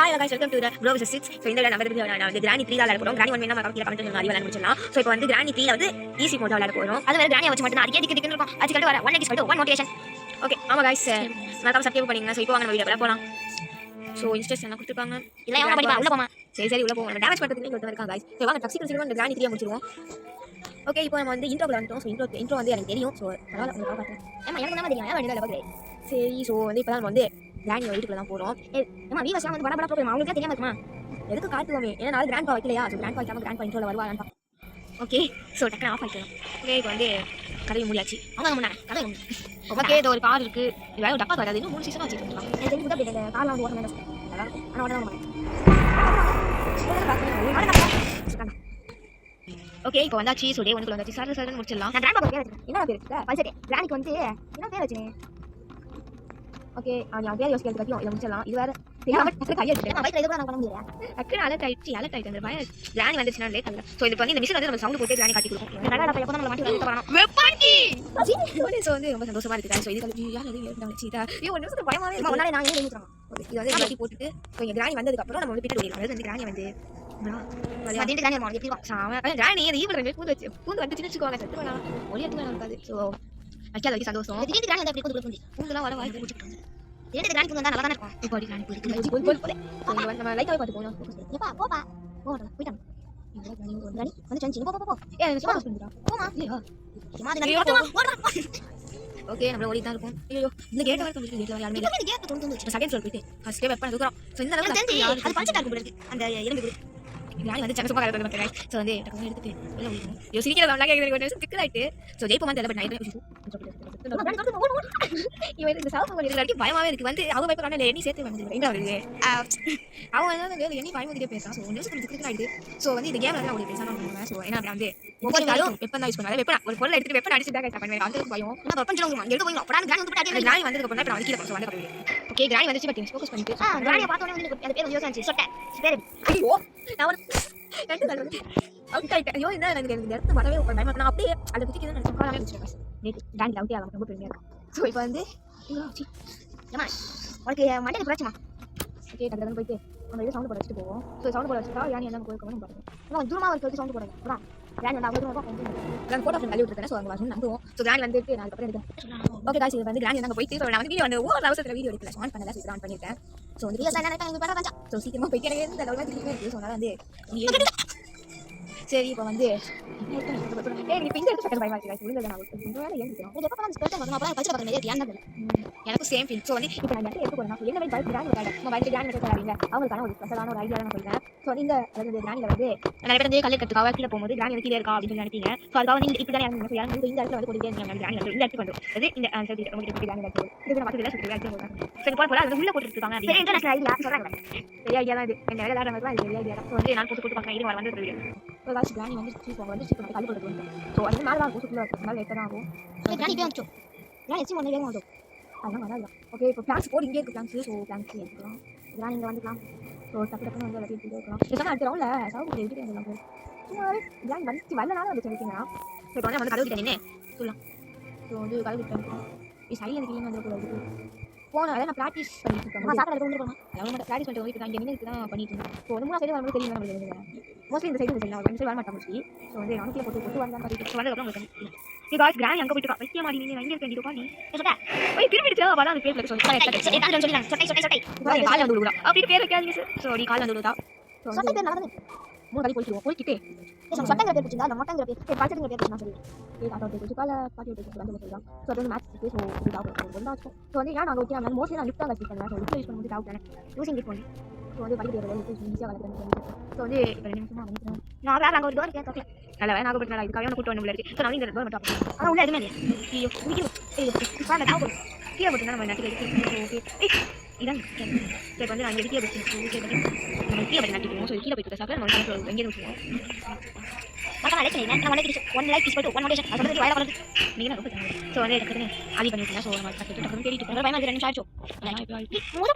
Hi guys, welcome to the Bro vs 6. So இந்த நம்ம வந்து Granny 3 விளையாட போறோம். Granny 1 வேணா கமெண்ட்ல கமெண்ட் பண்ணுங்க, விளையாட முடிச்சலாம். So இப்போ வந்து Granny 3 ல வந்து ஈஸி மோட் விளையாட போறோம். அது வேற Granny வச்சு மட்டும் தான் அடிக்கடி டிக்கெட் இருக்கும். அதுக்கு வர 1 x 1 மோட்டிவேஷன். ஓகே ஆமா गाइस, நான் சப்ஸ்கிரைப் பண்ணீங்க. So இப்போ வாங்க நம்ம வீடியோக்குள்ள போலாம். So இன்ஸ்ட்ரக்ஷன் என்ன கொடுத்திருக்காங்க? இல்ல அவங்க படிப்பா உள்ள போமா. சரி உள்ள போவோம். டேமேஜ் பண்றதுக்கு நீங்க ஒருத்தர் இருக்காங்க गाइस. So வாங்க டாக்ஸிக் சீரிஸ் இந்த Granny 3 முடிச்சிடுவோம். ஓகே இப்போ நம்ம வந்து இன்ட்ரோல வந்துட்டோம். So இன்ட்ரோ வந்து எனக்கு தெரியும். So பரவாயில்லை உங்களுக்கு காட்டுறேன். ஏமா எனக்கு தான் தெரியும். வேண்டியதா இல்ல பாக்குறேன். சரி so வந்து இப்போ நம்ம வந்து Granny வீட்டுக்குள்ள தான் போறோம். ஏமா வீவர்ஸ்லாம் வந்து பட போறோம். அவங்களுக்கு தெரியாம இருக்குமா? எதுக்கு காட்டுவோமே? ஏன்னா நாளைக்கு கிராண்ட்பா வைக்கலையா? ஸோ கிராண்ட்பா வைக்காம கிராண்ட்பா இன்ட்ரோல வருவாங்க. ஓகே ஸோ டக்குனு ஆஃப் ஆகிக்கலாம். ஓகே இப்போ வந்து கதையை முடியாச்சு. அவங்க முன்னாடி கதை ஓகே இது ஒரு கார் இருக்கு. இது வேறு டப்பா வராது. இன்னும் 3 சீசனாக வச்சுருக்கலாம். எனக்கு தெரிஞ்சு கூட இந்த காரில் வந்து ஓட்ட வேண்டாம். நல்லா இருக்கும். ஆனால் உடனே ஓகே இப்போ வந்தாச்சு. ஸோ டே ஒன்றுக்குள்ள வந்தாச்சு. சார் முடிச்சிடலாம். நான் கிராண்ட்பா பேர் வச்சுருக்கேன். என்ன பேர் இருக்கு பல்சரி கிராண்டிக்கு வந்து என்ன பேர் வச்சு ஓகே அவன் பேர் யோசிக்கிறது பற்றியும் இதை முடிச்சிடலாம். இது வேறு Granny வந்துச்சுன்னா லேட் ஆகல. ஸோ இது வந்து இந்த மிஷின் வந்து நம்ம சவுண்ட் போட்டு Granny காட்டி கொடுக்கும். ஸோ வந்து ரொம்ப சந்தோஷமா இருக்கு. ஸோ இதுக்கு பயமாவே நான் ஏன் எழுதுறோம் இது வந்து மாட்டி போட்டுட்டு ஸோ இங்கே Granny வந்ததுக்கு அப்புறம் நம்ம வந்து பிட்டு ஓடிடும். வந்து Granny வந்து Granny அது ஈவல் பூந்து வந்துச்சுன்னு வச்சுக்கோங்க. சத்து வேணாம் ஒரே இடத்துல இருக்காது. ஸோ வைக்காத வரைக்கும் சந்தோஷம். பூண்டுலாம் வர வாய்ப்பு போட்டுருக்காங்க. Granny வந்து நல்லா தான் இருக்கும். இப்போ Granny போயிருக்கு. நம்ம லைட்டாவே பார்த்து போகணும். எப்பா போப்பா போயிட்டாங்க. Granny வந்து சஞ்சி போ ஏய் சும்மா சொல்லுடா போமா இல்லையா சும்மா ஓகே நம்ம ஓடி தான் இருக்கும். ஐயோ இந்த கேட் வர கொஞ்சம் கேட்ல யாருமே இந்த கேட் தொந்து செகண்ட் ஃப்ளோர் போயிட்டு ஃபர்ஸ்ட் வெப்பன் எடுக்கறோம். சோ இந்த அளவுக்கு அது பஞ்சா இருக்கும் போல இருக்கு. அந்த எறும்பு குடி Granny வந்து சமசமா கரெக்ட்டா வந்து गाइस. சோ வந்து டக்குனு எடுத்துட்டு உள்ள ஓடிடும். யோ சிரிக்கிறத நல்லா கேக்குது. கொஞ்சம் டிக்கெட் ஆயிட்டு. சோ ஜெயிப்போம் வந்து பட் நைட் இவன் இந்த சவுண்ட் பண்ணி இருக்கறதுக்கு பயமாவே இருக்கு. வந்து அவ பயப்பறானே இல்ல எண்ணி சேர்த்து வந்து எங்க வருது அவன் வந்து வேற எண்ணி பயமுதிரே பேசுறான். சோ நியூஸ் கொஞ்சம் டிக்கெட் ஆயிட்டு. சோ வந்து இந்த கேம்ல நான் ஓடி பேசாம பண்ணுவேன். சோ ஏன்னா வந்து ஒவ்வொரு காலும் வெப்பன் யூஸ் பண்ணாத வெப்பன் ஒரு பொருளை எடுத்துட்டு வெப்பன் அடிச்சு பேக் பண்ணுவேன். அந்த பயம் நான் வெப்பன் சொல்லுங்க எடுத்து போய் அப்படா Granny வந்து பாட்டி Granny வந்ததுக்கு அப்புறம் நான் கீழ போறேன். வந்து ஓகே Granny வந்துச்சு பட் ஃபோக்கஸ் பண்ணிட்டு Granny பார்த்த உடனே வந்து அந்த பேர் வந்து யோசிச்சு சொட்ட பேர் ஐயோ நான் ஒரு ரெண்டு கால் வந்து அவுட் ஐயோ என்ன எனக்கு இந்த இடத்துல வரவே ஒரு டைம் நான் அப்படியே அதை பத்தி கிட்ட நான் காலாமே வச்சிருக்கேன். நேத்து Granny அவுட் ஆகலாம் ரொம்ப பெருமையா இருக்கு. சோ இப்போ வந்து ஏமா உனக்கு மண்டையில பிரச்சனை ஓகே டக்குனு போயிட்டு நம்ம இது சவுண்ட் போட வச்சுட்டு போவோம். ஸோ சவுண்ட் போட வச்சுட்டா Granny என்ன போயிருக்கோம்னு பாருங்க. ஆனால் தூரமாக இருக்கிறது சவுண்ட் போடுங்க அதான் Granny வந்து அவ்வளோ தூரமாக நான் ஃபோட்டோ தள்ளி விட்டுருக்கேன். ஸோ அவங்க வந்து நம்புவோம். ஸோ Granny வந்துட்டு நான் அதுக்கப்புறம் எடுக்கிறேன். ஓகே காய்ச்சி இது வந்து Granny நாங்கள் போயிட்டு நான் வந்து வீடியோ வந்து ஒவ்வொரு அவசரத்தில் வீடியோ எடுக்கல ஆன் பண்ணல. ஸோ ஆன் பண்ணியிருக்கேன். ஸோ வந்து வீடியோ என்ன பண்ணுறேன். ஸோ சீக்கிரமாக போயிட்டு எனக்கு இந்த லெவலாக இருக்குது. ஸோ அதனால் வந்து சரி இப்போ வந்து இப்போ இந்த இடத்துல பயமா இருக்கு. எனக்கு சேம் ஃபீல். ஸோ வந்து இப்போ நான் எடுத்து போறேன். என்ன மாதிரி Granny விளையாடுறீங்க அவங்களுக்கான ஒரு ஸ்பெஷலான ஒரு ஐடியா நான் சொல்றேன். ஸோ இந்த அதாவது Granny வந்து நிறைய பேர் வந்து கல்லை கட்டுக்காக கீழே போகும்போது Granny வந்து கீழே இருக்கா அப்படின்னு சொல்லி நினைப்பீங்க. ஸோ அதுக்காக வந்து இப்படி தான் இறங்குங்க. ஸோ இறங்கி இந்த இடத்துல வந்து போட்டுட்டே இருக்காங்க. Granny வந்து இந்த இடத்துக்கு வந்து அது இந்த Granny வந்து இது நான் பார்த்து சரி போல அது உள்ள போட்டுட்டு இருக்காங்க. சரி இன்டர்நேஷனல் ஐடியா சொல்றாங்க. பெரிய ஐடியா தான் இது. எங்க வேலை விளையாடுற மாதிரி பெரிய ஐடியா தான். ஸோ வந்து நான் போட்டு பார்க்கறேன். இது வந்து ஒரு காசு Granny வந்து சூப்பர் வந்து சூப்பர் கல் போட்டு வந்து ஸோ அது மேலே தான் இருக்கும். சூப்பராக இருக்கும். மேலே லேட்டாக தான் ஆகும். Granny போய் வந்துச்சோம். Granny எச்சி ஒன்றே வேகம் வந்துடும். அதெல்லாம் வராது. ஓகே இப்போ பிளான்ஸ் போட்டு இங்கே இருக்குது பிளான்ஸ். ஸோ பிளான்ஸ் எடுத்துக்கலாம். Granny இங்கே வந்துக்கலாம். ஸோ டக்கு வந்து எல்லாத்தையும் இருக்கலாம். பேசாமல் அடுத்த ரவுண்டில் சவுண்ட் எடுத்துகிட்டு வந்துடலாம். சும்மாவே Granny வந்து வரலனாலும் வந்து சொல்லிட்டீங்கன்னா ஸோ இப்போ வந்து கதவு கிட்ட நின்று சொல்லலாம். ஸோ வந்து கதவு கிட்ட வந்துடும். சைடில் எனக்கு இல்லைன்னு வந்துடக்கூடாது. போன அதை நான் ப்ராக்டிஸ் பண்ணிட்டு இருக்கேன். சாப்பிட வந்து போனேன். அவங்க ப்ராக்டிஸ் பண்ணிட்டு வந்து இங்கே நின்று தான் பண்ணிட்டு இருந்தேன். ஸோ வந்து 3 சைடு வரும்போது தெரியும் நம்மளுக்கு மோஸ்ட்லி இந்த சைடு நான் ஒரு வர மாட்டேன் மோஸ்ட்லி. ஸோ வந்து அனுப்பில் போட்டு வரலாம் பண்ணிட்டு வந்ததுக்கப்புறம் உங்களுக்கு Granny அங்கே போயிட்டு வைக்க மாட்டேன். நீ இங்கே இருக்க பாடி போய் திரும்பிடுச்சு. அப்போ அந்த பேர் சொல்லி காலை வந்து விடுவா அப்படி பேர் வைக்காதீங்க சார். ஸோ அப்படி காலை வந்து விடுதா. ஸோ வந்து பேர் நல்லா 3 காலி போயிடுவோம். போய்கிட்டே சொட்டங்கிற பேர் வச்சுருந்தா அந்த மொட்டங்கிற பேர் பாட்டுங்கிற பேர் நான் சொல்லி தாத்தா வச்சு காலை பாட்டி வச்சு வந்து சொல்லலாம். ஸோ அது வந்து மேட்ச் இருக்குது. ஸோ இது டாக்டர் ரொம்ப இருக்கும். ஸோ வந்து ஏன் நாங்கள் ஓகே நான் மோஸ்ட்லி நான் லிஃப்ட் தான் கட்டி பண்ணேன். ஸோ லிஃப்ட் யூஸ் பண்ணும்போது டாக்டர் யூஸிங் லிஃப்ட் பண்ணி ஸோ வந்து படிக்க ஈஸியாக வளர்க்குறேன். ஸோ வந்து 2 நிமிஷமாக வந்துக்கிறேன். நான் வேறு நாங்கள் ஒரு டோர் கேட்க நல்ல வேறு நாகப்பட்டினம் இதுக்காக நான் கூட்டு வந்து இருக்கு. ஸோ நான் இந்த டோர் மட்டும் ஆனால் உள்ள எதுவுமே இல்லை. ஐயோ கீழே போட்டு நம்ம நட்டி எடுத்து ஓகே இதான் சரி வந்து நான் கீழே போட்டு ஓகே நம்ம கீழே போட்டு நட்டிக்குவோம். ஸோ கீழே போய்ட்டு சாப்பிட நம்ம எங்கே வச்சுக்குவோம். ஸோ வந்து டக்குனு ஆதி பண்ணிவிட்டேன். ஸோ நம்ம டக்குனு தேடிட்டு இருக்கோம். பயமா 2 நிமிஷம் ஆச்சு.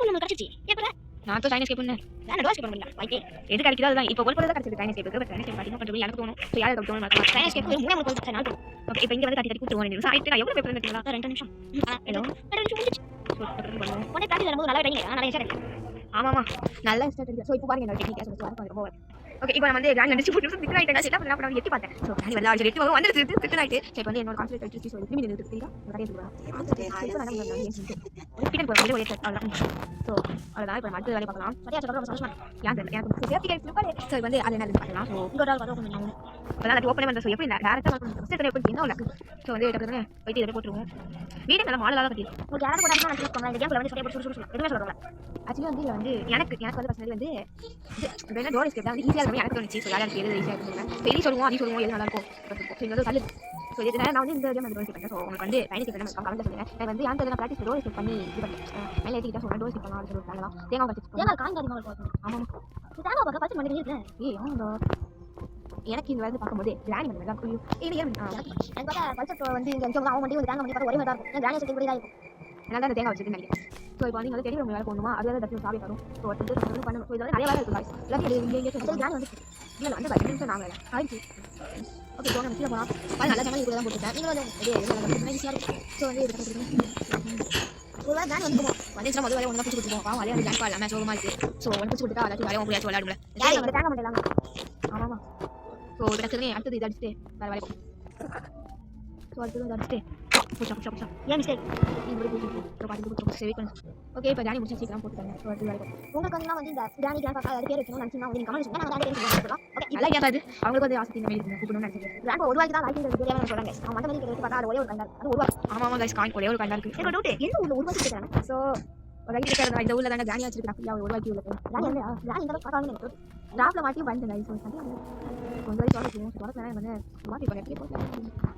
நம்ம கிடச்சிச்சு எப்படி நான் தான் சைனஸ் கேட்பேன். நான் டோஸ் கேட்பேன் இல்லை வைக்கே எது கிடைக்குதோ அதுதான். இப்போ ஒரு பொருள் தான் கிடைச்சது சைனஸ் கேட்பு. சைனஸ் கேட்பு அதிகமாக பண்ணுறது எனக்கு தோணும். ஸோ யாரும் தோணும் சைனஸ் கேட்பு 3 பொருள் நாள் தோணும். ஓகே இப்போ இங்கே வந்து கட்டி கூட்டுவோம். நிமிஷம் ஆகிட்டு நான் எவ்வளோ பேப்பர் நினைக்கிறேன் 2 நிமிஷம் ஏதோ 2 நிமிஷம் முடிச்சு. ஸோ பண்ணுவோம் உடனே பிராக்டிஸ் வரும்போது நல்லா டைம் நிறைய கிடைக்கும். ஆமாமா நல்லா ஸ்டார்ட் இருக்கு. ஸோ இப்போ பாருங்க என்னோட டெக்னிக் சொல்லி ரொம்ப ஓகே. இப்போ நம்ம வந்து கிராண்ட் அடிச்சு போட்டு திக்கு ஆயிட்டேன். என்ன பண்ணலாம் எட்டி பார்த்தேன். ஸோ கிராண்ட் வரல ஆல்ரெடி எட்டி வந்து திக்கு ஆயிட்டு. ஸோ இப்போ வந்து என்னோட கான்செப்ட் எடுத்து ஸோ திரும்பி நின்று தெரியுதா நிறைய சொல்லுவேன். ஸோ அவ்வளோதான். இப்போ அடுத்த வேலையை பார்க்கலாம். ஏன் தெரியல எனக்கு சேஃப்டி கைட்ஸ் இருப்பாரு. ஸோ வந்து அது என்ன பார்க்கலாம். ஸோ உங்களோட வர கொஞ்சம் அப்போ ஓப்பன் பண்ணுறது. ஸோ எப்படி டேரக்டாக எப்படி என்ன இல்லை. ஸோ வந்து டக்குனு போயிட்டு இதை போட்டுருவோம். வீடு நல்லா மாடலாக கட்டி உங்களுக்கு யாரும் போட்டால் வச்சுக்கோங்க. இந்த கேமில் வந்து சரியாக போட்டு எதுவுமே சொல்லுவாங்க. ஆக்சுவலி வந்து இதில் வந்து எனக்கு வந்து பர்சனலி வந்து இது டோர் எஸ்கேப் வந்து ஈஸியாக இருக்கும் எனக்கு தோணுச்சு. ஸோ யாரும் எது ஈஸியாக இருக்கும் வெளியே சொல்லுவோம் அதையும் சொல்லுவோம் எது நல்லா இருக்கும். ஸோ இங்கே வந்து கல். ஸோ இது நான் வந்து இந்த கேம் டோர் எஸ்கேப் பண்ணேன். ஸோ உங்களுக்கு வந்து டைனிங் பண்ண கமெண்ட்ல சொல்லுங்கள். நான் வந்து யாருக்கு நான் ப்ராக்டிஸ் டோர் எஸ்கேப் பண்ணி இது பண்ணேன். மேலே ஏற்றிக்கிட்டா சொல்லுவேன் டோர் எஸ்கேப் பண்ணலாம் அப்படின்னு சொல்லிட்டாங்களா. தேங்காய் கட்சி தேங்காய் காய்கறி அதிகமாக இருக்கும். ஆமாம் தேங்காய் பார்க்க பச்சை பண்ணி இருக்கேன். ஆமாண்டா எனக்கு இந்த வந்து பார்க்கும்போது கிராணி வந்து தான் புரியும். எனக்கு பச்சை வந்து இங்கே அவன் வண்டி வந்து தேங்காய் பண்ணி பார்த்து ஒரே மாதிரி தான் இருக்கும். கிராணி சட்டி கூட தான் இருக்கும். அதனால தான் அந்த தேங்காய் வச்சுட்டு நினைக்கிறேன். ஸோ இப்போ வந்து தெரிய வேலை போகணுமா அது தச்சு சாவி தரும். ஸோ வந்து பண்ணணும். ஸோ இதெல்லாம் நிறைய வேலை இருக்குது காய்ஸ். எல்லாத்தையும் இங்கே கிராணி வந்து இல்லை வந்து 10 நிமிஷம் நாங்கள் ஆயிடுச்சு. ஓகே ஸோ நம்ம கீழே போகலாம். அது நல்ல சமையல் கூட தான் போட்டுருக்கேன். நீங்கள் வந்து ஈஸியாக இருக்கும். ஸோ வந்து ஒரு வேலை கிராணி வந்து போவோம் வந்துச்சுன்னா முதல் வேலை ஒன்றா பிடிச்சி கொடுத்துருவோம். அதே வந்து கிராண்ட் இல்லாமல் சோகமாக இருக்குது. ஸோ ஒன்று பிடிச்சி கொடுத்தா எல்லாத்தையும் வேலையும் முடியாது விளையாடுங்களேன். தேங்காய் மட்டும் ஆமாம். ஸோ இப்போ டக்குனே அடுத்தது இதை அடிச்சுட்டு வேறு வேலை போகும். ஸோ அடுத்தது இதை அடிச்சுட்டு புஷா ஏன் மிஸ்டேக் சரி ஓகே. இப்போ கிராணி முடிச்சா சீக்கிரம் போட்டுருக்காங்க. ஸோ அடுத்து வேலை உங்களுக்கு வந்து இந்த கிராணி கிராண்ட் பார்க்க அது பேர் வைக்கணும்னு நினச்சிங்கன்னா நீங்கள் கமெண்ட் சொல்லுங்கள். நாங்கள் பேர் சொல்லலாம். ஓகே நல்லா கேட்காது. அவங்களுக்கு வந்து ஆசை இந்த மாதிரி கூப்பிடணும்னு நினச்சிருக்கேன். கிராண்ட் ஒரு ரூபாய்க்கு தான் லைக் தெரியாமல் சொல்கிறாங்க. அவன் மற்ற மாதிரி பார்த்தா அது ஒரே ஒரு கண்டார். அது ஒரு ரூபா. ஆமாம் கைஸ் காயின் ஒரே ஒரு கண்டார் இருக்குது. என்னோட டவுட் என்ன ஊரில் ஒரு ரூபாய்க்கு கேட்குறாங்க. ஸோ இந்த ஊரில் தானே கிராணி வச்சிருக்காங்க. ஒரு ரூபாய்க்கு உள்ள கிராணி இந்த பார்த்தாலும் எனக்கு டிராப்ல மாட்டி வந்துங்க. ஸோ கொஞ்சம் சொல்லுவோம். சொல்ல வந்து மாட்டி பண்ணி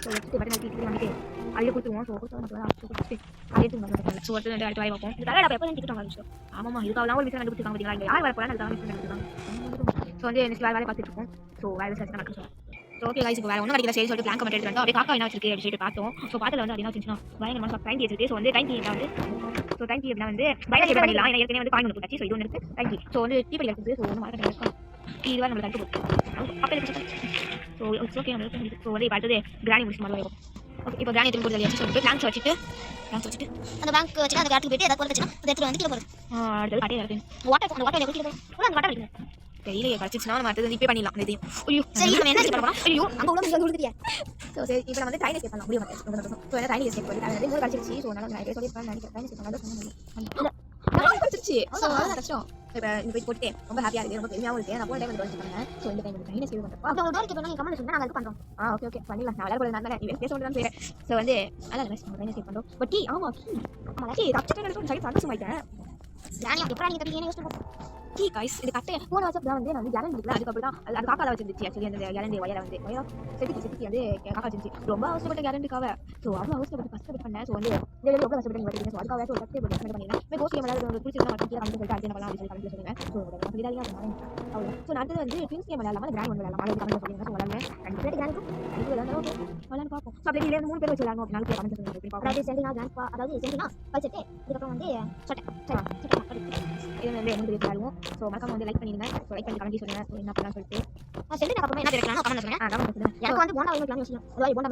ஸோ வச்சுட்டு பட்டன் ஆக்கி வந்துட்டு அதில் கொடுத்துருவோம். ஸோ கொடுத்து அதே எடுத்து ஸோ அடுத்து அடுத்து வாய் பார்ப்போம். இதெல்லாம் எப்போ டிக்கெட் வாங்க. ஆமாம் இதுக்காக ஒரு விஷயம் கண்டுபிடிச்சாங்க பார்த்தீங்களா. இங்கே யார் வர போகிறாங்க அதுக்காக கண்டுபிடிச்சாங்க. ஸோ வந்து நெக்ஸ்ட் வேலை பார்த்துட்டு இருக்கோம். ஸோ வேலை விஷயம் நடக்கும். ஸோ ஓகே கைஸ் இப்போ வேறு ஒன்றும் கிடைக்கல. சரி சொல்லிட்டு பிளான் கமெண்ட் எடுத்து அப்படியே காக்கா என்ன வச்சிருக்கு அப்படின்னு சொல்லிட்டு பார்த்தோம். ஸோ பார்த்துல வந்து என்ன வச்சுன்னா பயங்கரமாக டைம் வச்சிருக்கு. ஸோ வந்து டைம் வந்து ஸோ டைம் எப்படின்னா வந்து பயணம் பண்ணிடலாம். ஏன்னா ஏற்கனவே வந்து காயின் போட்டாச்சு. ஸோ இது ஒன்று இருக்குது டைம். ஸோ வந்து தீபடி இருக்குது. ஸோ ஒன்று மார்க்கெட் இருக்கும். இது வந்து நம்மளுக்கு கண்டு போட்டு அப்போ ஸோ ஓகே நம்மளுக்கு. ஸோ வந்து இப்போ அடுத்தது கிராணி முடிச்சு மாதிரி இருக்கும். ஓகே இப்போ கிராணி திரும்ப கொடுத்து சொல்லிட்டு பிளான்ஸ் வச்சுட்டு அந்த பேங்க் வச்சுட்டு அந்த இடத்துக்கு போயிட்டு எதாவது போகிறச்சுன்னா அந்த இடத்துல வந்து கீழே போகிறது. அடுத்தது காட்டே இருக்குது. வாட்டர் அந்த வாட்டர் கீழே அந்த வாட்டர் இருக்குது. கையிலே கிடச்சிச்சுன்னா நம்ம அடுத்தது இப்போ பண்ணிடலாம். இதையும் ஐயோ சரி நம்ம என்ன பண்ணலாம். ஐயோ அங்கே உள்ள நீங்கள் கொடுத்துட்டியா. ஸோ சரி இப்போ நம்ம வந்து டைம் எஸ்கேப் பண்ணலாம் முடிய மாட்டேன். ஸோ என்ன டைம் எஸ்கேப் பண்ணி அது மூணு கிடச்சிருச்சு. ஸோ நான் நிறைய சொல்லியிருப்பேன் நினைக்கிறேன். டைம் எஸ்கேப் பண்ணாலும் இல்லை கிடச்சிருச்சு. ஸோ அதான் கஷ்டம். இப்போ இந்த போய் போட்டு ரொம்ப ஹாப்பியாக இருக்குது. ரொம்ப பெருமையாகவும் இருக்குது. நான் போன டைம் வந்து பண்ணேன். ஸோ இந்த டைம் டைம் எஸ்கேப் பண்ணுறேன். அப்போ ஒரு டோர் கேட்பேன். கமெண்ட் சொல்லுங்கள் நாங்கள் பண்ணுறோம். ஓகே ஓகே பண்ணிடலாம். நான் விளையாட நான் தான் நீ பேச வேண்டியதான் செய்கிறேன். ஸோ வந்து அதான் டைம் எஸ்கேப் பண்ணுறோம். பட் டீ ஆமாம் டீ தப்பிச்சு சரி சந்தோஷமாயிட்டேன். ராணியா எப்போ நீங்கள் தப்பி என்ன யோசிச்சு டீ கைஸ் இது கட்டை போன வாட்ஸ்அப் தான் வந்து நான் வந்து கேரண்டி இல்லை. அதுக்கப்புறம் தான் அது காக்கா வச்சிருந்துச்சு. ஆக்சுவலி அந்த கேரண்டி ஒயரை வந்து ஒயரா செதுக்கி வந்து காக்கா வச்சிருந்துச்சு. ரொம்ப அவசரப்பட்ட கேரண்டிக்காக. ஸோ அவ்வளோ அவசரப்பட்டு கஷ்டப்பட்டு பண்ணேன். ஸோ வந்து எவ்வளோ கஷ்டப்பட்டு பார்த்தீங்கன்னா ஸோ அதுக்காக ஒரு 10 ஸ்பெண்ட் பண்ணிடுறேன். இப்போ கோஸ்ட் கேம் ஒரு பிடிச்சிருந்தா மட்டும் கீழே கமெண்ட் சொல்லிட்டு அது பண்ணலாம் அப்படின்னு சொல்லி சொல்லுங்கள். ஸோ சொல்லிடாதீங்க அவ்வளோ. ஸோ நான் அடுத்தது வந்து பிரின்ஸ் கேம் விளையாடலாம் கிராண்ட் வந்து விளையாடலாம். அது கமெண்ட் சொல்லுங்கள். ஸோ விளையாடுறேன் கண்டிப்பாக கிராண்ட் விளையாண்டு பார்ப்போம். ஸோ அப்படி இல்லை 3 பேர் வச்சு விளையாடணும் அப்படின்னாலும் கமெண்ட் சொல்லுங்கள். அதாவது சென்டினா கிராண்ட் அதாவது சென்டினா வச்சுட்டு இதுக்கப்புறம் வந்து இது வந்து 3 பேர் விளையாடுவோம். ஸோ மறக்காம வந்து லைக் பண்ணிடுங்க. ஸோ லைக் பண்ணி கமெண்ட் சொல்லுங்கள். ஸோ என்ன பண்ணலாம் சொல்லிட்டு சென்டினா அப்புறமா என்ன பேர் கமெண்ட் சொல்லுங்கள். எனக்கு வந்து போண்டா வைக்கலாம் யோசிக்கலாம். அதாவது போண்டா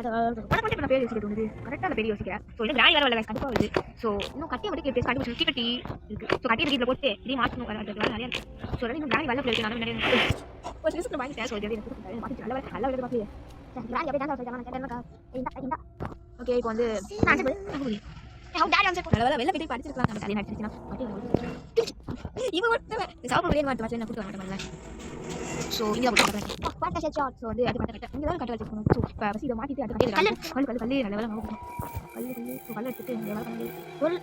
பேர் யோசிக்கிறது வந்து கரெக்டாக அந்த பேர் யோசிக்கிறேன். ஸோ இன்னும் கிராண்ட் வேறு கண்டிப்பாக வருது. ஸோ இன்னும் கட்டி மட்டும் பேர் கட்டி கட்டி இருக்குது. ஸோ கட்டி வீட்டில் போட்டு இதே மாற்றணும் நிறையா இருக்குது. ஸோ இன்னும் கிராண்ட் வெள்ள பிள்ளை நான் நிறைய ஒரு சிஸ்டர் வாங்கிட்டேன். ஸோ இது பார்த்து நல்ல நல்ல பார்த்து கிராண்ட் எப்படி தான் ஓகே இப்போ வந்து வெள்ள போய் படிச்சிருக்கலாம். நம்ம தலையை நடிச்சிருச்சுன்னா இவன் மட்டும் சாப்பிட முடியாது மாட்டேன் நான் கூட்டு வர மாட்டேன். ஸோ இங்கே பாட்டா ஷாட். ஸோ வந்து அது கட்ட இங்கே தான் கட்ட வச்சுக்கணும். ஸோ இப்போ ஃபஸ்ட் இதை மாட்டிட்டு அது கல் நல்ல வேலை கல் எடுத்துட்டு ஒரு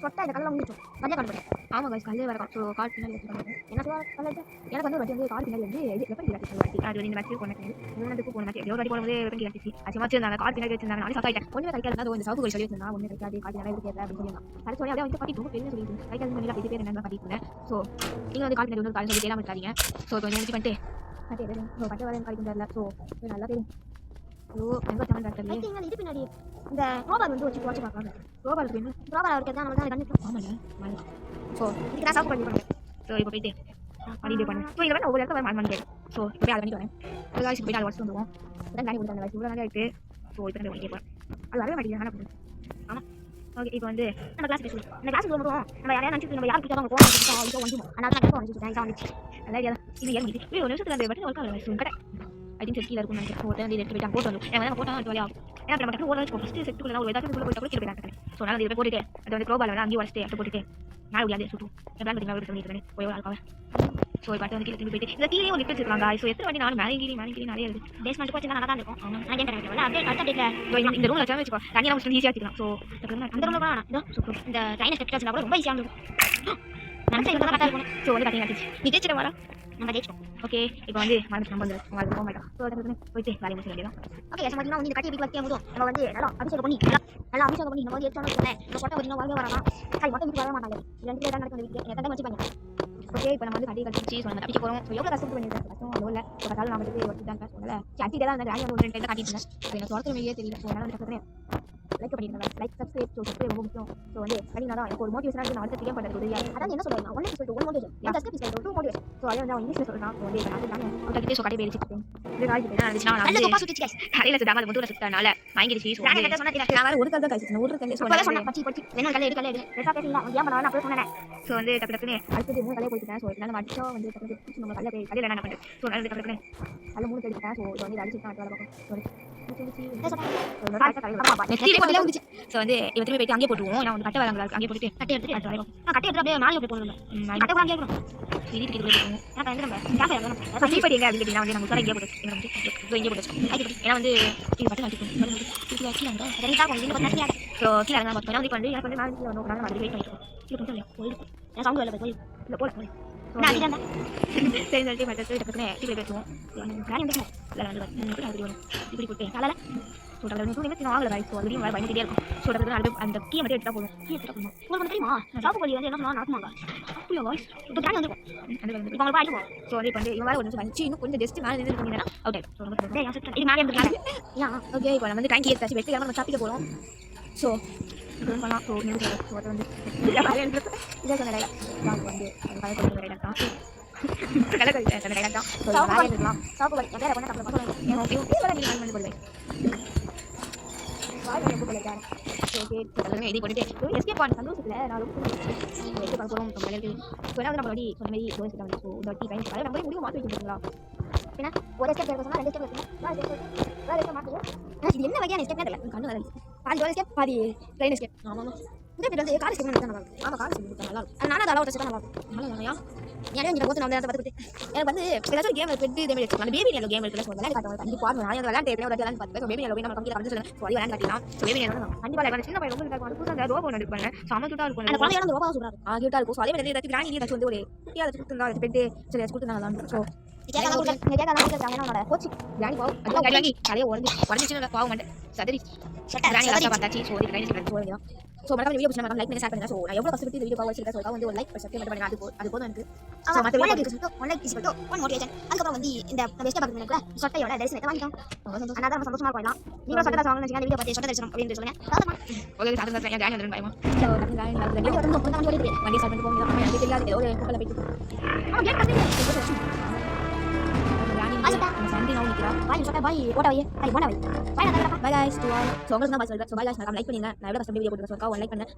சொட்டா இந்த கல்லாம் முடிச்சோம் கல்லே கால் பண்ணுறேன். ஆமாம் கைஸ் கல்லே வரக்கும். ஸோ கால் பின்னாடி வச்சுருக்காங்க. என்ன சொல்ல கல் எனக்கு வந்து வட்டி வந்து கால் பின்னாடி வந்து வெப்பன் கிடச்சி வட்டி அது வந்து இந்த மேட்ச் போனது 3 போன மேட்ச் எவ்வளோ வாட்டி போனது வெப்பன் கிடச்சி அது வச்சிருந்தாங்க. கால் பின்னாடி வச்சிருந்தாங்க. நாளைக்கு சாப்பிட்டேன் ஒன்றுமே கைக்காது இந்த சவுக்கு சொல்லி வச்சிருந்தா ஒன்று கைக்காது கால் பின்னாடி இருக்குது அப்படின்னு சொல்லியிருந்தான். அது சொல்லி அப்படியே வந்து பாட்டி ரொம்ப பெரிய சொல்லிட்டு கைக்காது பண்ணி அப்படி பேர் என்ன பாட்டிருந்தேன். ஸோ நீங்கள் வந்து கால் பின்னாடி வந்து கால் சொல்லி தேடாமல் இருக்காதீங்க. ஸோ இப்போ முடிச்சு பண்ணிட்டு கட்டி ஸோ பட்டை வரையும் கால் பின்னாடி ஸோ நல்லா தெரியும். ஓ எங்கே தமிழ் டாக்டர் இது பின்னாடி இந்த ரோபால் வந்து வச்சு பார்க்கலாம். ரோபால் வேணும் ரோபால் இருக்கிறது தான் நம்ம தான் ஆமாம். ஸோ இதுக்கு நான் சாப்பிட்டு பண்ணி பண்ணுறேன். ஸோ இப்போ போயிட்டு அப்படி பண்ணேன். ஸோ இதில் வந்து ஒவ்வொரு இடத்துல மண் கேட்கும். ஸோ இப்போ போய் அதை பண்ணிட்டு வரேன். ஒரு காய்ச்சி போய்ட்டு அதை வச்சு வந்துடுவோம். அதான் காணி கொடுத்தாங்க காய்ச்சி இவ்வளோ நல்லா இருக்குது. ஸோ இப்போ வந்து கேட்பேன் அது வரவே மாட்டேங்குது. ஆனால் ஆமாம் ஓகே இப்போ வந்து நம்ம கிளாஸ் பேசுவோம். இந்த கிளாஸ் மட்டும் நம்ம யாரையா நினைச்சிட்டு நம்ம யார் கிட்ட அவங்க போறோம் அப்படினு வந்துரும். அதனால நான் கேட்க வந்துச்சு டைம் வந்துச்சு. நல்ல ஐடியா தான். இது ஏன் முடியுது? ஒரு நிமிஷத்துல அந்த பட்டன் ஒர்க் ஆகல. சும்மா ஐ திங்க் கீழ இருக்கும் நினைக்கிறேன். போட்டு வந்து எடுத்து போய்ட்டாங்க போட்டு வந்து. நம்ம போட்டா அது வழியா. ஏன்னா நம்ம டக்கு ஓட வச்சு ஃபர்ஸ்ட் செட்டுக்குள்ள ஒரு ஏதாவது உள்ள போய் கீழ போய்ட்டாங்க. சோ நான் இத போட்டுட்டு அது வந்து க்ரோபால் வந்து அங்கேயே வச்சிட்டு அப்படி போட்டுட்டு நான் ஓடியாதே சுத்து. என் பிளான் பண்ணி பண்ணிட்டு இருக்கேன். போய் ஒரு ஆள்காவ. சோ இப்போ வந்து கீழ திரும்பி போயிட்டு இந்த கீழே ஒரு லிஃப்ட் வச்சிருக்காங்க. சோ எத்தனை வாட்டி நானும் மேலே கீழே நிறைய இருக்கு. பேஸ்மென்ட் போச்சு நல்லா தான் இருக்கும். நான் கேன் பண்ணல. அப்படியே அடுத்த டேட்ல இந்த ரூம்ல வச்சா வெச்சுக்கோ. தனியா வந்து ஈஸியா வச்சுக்கலாம். சோ அந்த ரூம்ல கூட இதோ சூப்பர். இந்த ட்ரைனர் ஸ்டெப் வச்சா கூட ரொம்ப ஈஸியா இருக்கும். நான் சைடுல கரெக்ட்டா இருக்கும். சோ வந்து பாத்தீங்கன்னா நீ ஜெயிச்சிட வாடா. நம்ம ஜெயிச்சோம். ஓகே இப்போ வந்து நம்ம வந்து உங்களுக்கு போக மாட்டோம். சோ அதுக்கு போயிட்டு வேலைய முடிக்க வேண்டியதான். ஓகே சோ வந்து இந்த கட்டி எப்படி வைக்க முடியும்? நம்ம வந்து நல்லா அபிஷேகம் பண்ணி நல்லா அபிஷேகம் பண்ணி நம்ம வந்து ஏற்றணும் சொன்னேன். நம்ம சொட்ட வந்து வாழ்வே வரானா. சரி மொத்தம் வீட்டுக்கு வர மாட்டாங்க. ரெண்டு பேர் தான் நடக்கும் வீட்டுக்கு. என்ன தங்க வச்சு பண்ணி. ஓகே இப்போ நம்ம வந்து கட்டி கட்டிச்சு ஸோ நம்ம கட்டிக்க போகிறோம். ஸோ எவ்வளோ கஷ்டப்பட்டு பண்ணியிருக்கேன் கஷ்டம் அவ்வளோ இல்லை. ஸோ கட்டாலும் நான் வந்து ஒட்டி தான் சொன்னல கட்டிட்டு தான் அந்த கிராணி வந்து ஒரு 2 டைம் கட்டிட்டு இருந்தேன். ஸோ எனக்கு சொல்கிற மாதிரியே தெரியல. ஸோ அதனால் வந்து கற்றுக்கிறேன். லைக் பண்ணிடுங்க. லைக் சப்ஸ்கிரைப் ஸோ சப்ஸ்கிரைப் ரொம்ப முக்கியம். ஸோ வந்து பண்ணினா தான் எனக்கு ஒரு மோட்டிவேஷனாக இருக்குது. நான் அடுத்த கிளியர் பண்ணுறது உதவியாக. அதான் என்ன சொல்கிறேன் நான் ஒன்று சொல்லிட்டு ஒரு மோட்டிவேஷன் நான் சப்ஸ்கிரைப் சொல்லிட்டு 2 மோட்டிவேஷன். ஸோ அதே வந்து அவன் இங்கிலீஷில் சொல்கிறான். ஸோ வந்து நான் கட்டிட்டு ஸோ கடை போய் வச்சுருக்கேன். இது காய்ச்சி என்ன நடந்துச்சுன்னா நான் வந்து கடையில் சுத்தாமல் அது முதல்ல சுத்தனால வாங்கிடுச்சு. ஸோ நான் வேறு ஒரு கல் தான் காய்ச்சி ஒரு கல் சொன்னேன் பச்சி பச்சி வேணும் கல் எடுக்கல ரெட்டா பேசல ஏன் பண்ணலாம் அப்படியே சொன்னேன். ஸோ வந்து டக்குனு அடுத்தது 3 கல்லே போயிட்டேன். ஸோ இதனால மடிச்சா வந்து டக்குனு நம்ம கல்ல போய் கடையில் என்ன பண்ணுறேன். ஸோ அதனால டக்குனு அதில் 3 எடுத்துட்டேன். ஸோ இது வந்து அடிச்சுட்டு வேலை பார்க்கும். ஸோ வந்து இவ திரும்பி போயிட்டு அங்கேயே போட்டுருவோம். நான் வந்து கட்டை வராங்க அங்கேயே போட்டுட்டு கட்டை எடுத்துட்டு கட்டை எடுத்து அப்படியே நாலு போட்டு போடுவோம். கட்டை வாங்கி போடுவோம். வீட்டுக்கு போடுவோம். நான் வந்து நம்ம கேஃபே வரணும் சீப்படி எங்க அப்படின்னு கேட்டீங்கன்னா வந்து நம்ம இங்கே போட்டு இங்கே போட்டு ஏன்னா வந்து இது மட்டும் வச்சுக்கணும். ஸோ கீழே இறங்க பார்த்தோம். வந்து வந்து எனக்கு வந்து நான் கீழே வந்து மாதிரி வெயிட் பண்ணிட்டு கீழே கொஞ்சம் போயிடும். ஏன்னா சவுண்ட் வரல போய் இல்லை போல சரி சொல்லிட்டு மற்ற டக்குனு கீழே பேசுவோம். இல்லை வந்து இப்படி போட்டு காலையில் ஸோ டக்குனு ஆகலை ரைஸ் ஸோ அதுலேயும் வேறு பயந்துகிட்டே இருக்கும். ஸோ டக்குனு அந்த கீயை மட்டும் எடுத்தால் போதும். கீழே எடுத்தால் போதும். உங்களுக்கு தெரியுமா சாப்பு கோழி வந்து என்ன நடக்குமாங்க அப்படியா வாய்ஸ் இப்போ கிராணி வந்துருக்கும். இப்போ உங்களுக்கு ஆகிடுவோம். ஸோ வந்து இப்போ வந்து இவன் வேறு ஒரு நிமிஷம் வந்துச்சு இன்னும் கொஞ்சம் ஜஸ்ட் மேலே நின்று பண்ணிங்கன்னா அவுட் ஆகிடும். இது மேலே இருந்துருக்காங்க. ஓகே இப்போ நம்ம வந்து டேங்கி எடுத்தாச்சு வெட்டி நம்ம சாப்பிட்டு போகிறோம். ஸோ பண்ணலாம். ஸோ நியூஸ் ஸோ அது வந்து இதே சொன்ன டைலாக் வந்து கலை கொஞ்சம் டைலாக் தான் கலை சொன்ன டைலாக் தான். ஸோ வேலை இருக்கலாம் சாப்பு வேறு கொஞ்சம் சாப்பிட ஓகே பண்ணி போடுவேன். ஓகே இது போட்டுட்டு எஸ்கேப் பண்ண சந்தோஷத்தில் நான் ரொம்ப எஸ்கேப் பண்ண போகிறோம். நம்ம விளையாட்டு ஸோ என்ன நம்ம சொன்ன மாதிரி யோசிச்சு தான் ஸோ இந்த வாட்டி டைம் அதை நம்ம முடிவு மாற்றி வச்சுருக்கீங்களா ஏன்னா ஒரு ஸ்டெப் இருக்க சொன்னால் 2 ஸ்டெப் இருக்குங்க வேறு ஸ்டெப் மாற்றுவோம். இது என்ன வகையான ஸ்டெப் தெரியல கண்ணு வரல பாதி ஒரு ஸ்டெப் பாதி ட்ரெயின் ஸ்டெப். ஆமாம் புதிய பேர் வந்து காலேஜ் ஸ்டெப் நல்லா இருக்கும். ஆமாம் காலேஜ் ஸ்டெப் நல்லா இருக்கும். நானும் அதை அளவு வச்சுட்டு நல்லா இருக்கும். நல்லா இல்லையா ஏன்னா இங்கே போது நான் வந்து பார்த்துட்டு எனக்கு வந்து ஏதாச்சும் கேம் பெட்டு இதே மாதிரி வச்சுக்கலாம். பேபி நேரில் கேம் இருக்குல்ல ஸோ விளையாட்டு காட்டுவோம். கண்டிப்பாக நான் விளையாட்டு விளையாட்டு பார்த்துட்டு பேபி நேரில் போய் நம்ம கம்மியாக வந்து சொல்லுங்கள். ஸோ விளையாட்டு காட்டிலாம் ஸோ பேபி நேரில் கண்டிப்பாக விளையாட்டு சின்ன பையன் ரொம்ப இருக்கும். புதுசாக அந்த ரோபோ ஒன்று பண்ணேன் செம்ம கியூட்டாக இருக்கும். அந்த குழந்தையோட ரோபோ சூப்பராக இருக்கும். கியூட்டாக இருக்கும். ஸோ அதே மாதிரி ஏதாச்சும் கிராணி ஏதாச்சும் வந்து ஒரு குட்டியாக வச்சு கொடுத்துருந்தா அது பெட்டு சரி ஏதாச்சும் கொடுத்துருந்தாங்க. ஸோ கோச்சு கிராணி பாவம் அதெல்லாம் கடி வாங்கி தலையை உடஞ்சிச்சு பாவம் மாட்டேன் சதறி கிராணி பார்த்தாச்சு. ஸோ இது கிராணி ஸோ மறக்காம வீடியோ பிடிச்சா லைக் பண்ணி ஷேர் பண்ணுங்க. ஸோ நான் எவ்வளோ கஷ்டப்பட்டு இந்த வீடியோ பார்த்து வச்சிருக்கேன். ஸோ வந்து ஒரு லைக் சப்ஸ்கிரைப் பண்ணுங்க. அது போதும் எனக்கு. ஸோ மற்ற video one like is one motivation. அதுக்கப்புறம் வந்து இந்த பெஸ்ட்டாக பார்க்குறீங்களா சொட்டையோட டைரக்ஷன் வாங்கிட்டோம். அதனால நம்ம சந்தோஷமா இருக்கலாம். நீங்களும் சொட்டை வாங்க நினைச்சீங்க வீடியோ பார்த்து சொட்டை தரிசனம் அப்படின்னு சொல்லுங்க. ஓகே சாப்பிட்டு தான் கிராணி வந்து பயமா ஸோ வீடியோ வந்து வண்டி ஸ்டார்ட் பண்ணி போங்க. எனக்கு தெரியாது ஒரு கூப்பில் போயிட்டு Sunday now nikira. Bye, shota bye. What are you? Bye, bye guys to all. So உங்களுக்கு நான் பாய் சொல்றேன். So bye guys நான் லைக் பண்ணுங்க. நான் எவ்வளவு கஷ்டப்பட்டு வீடியோ போட்டுருக்கேன். So like பண்ணுங்க.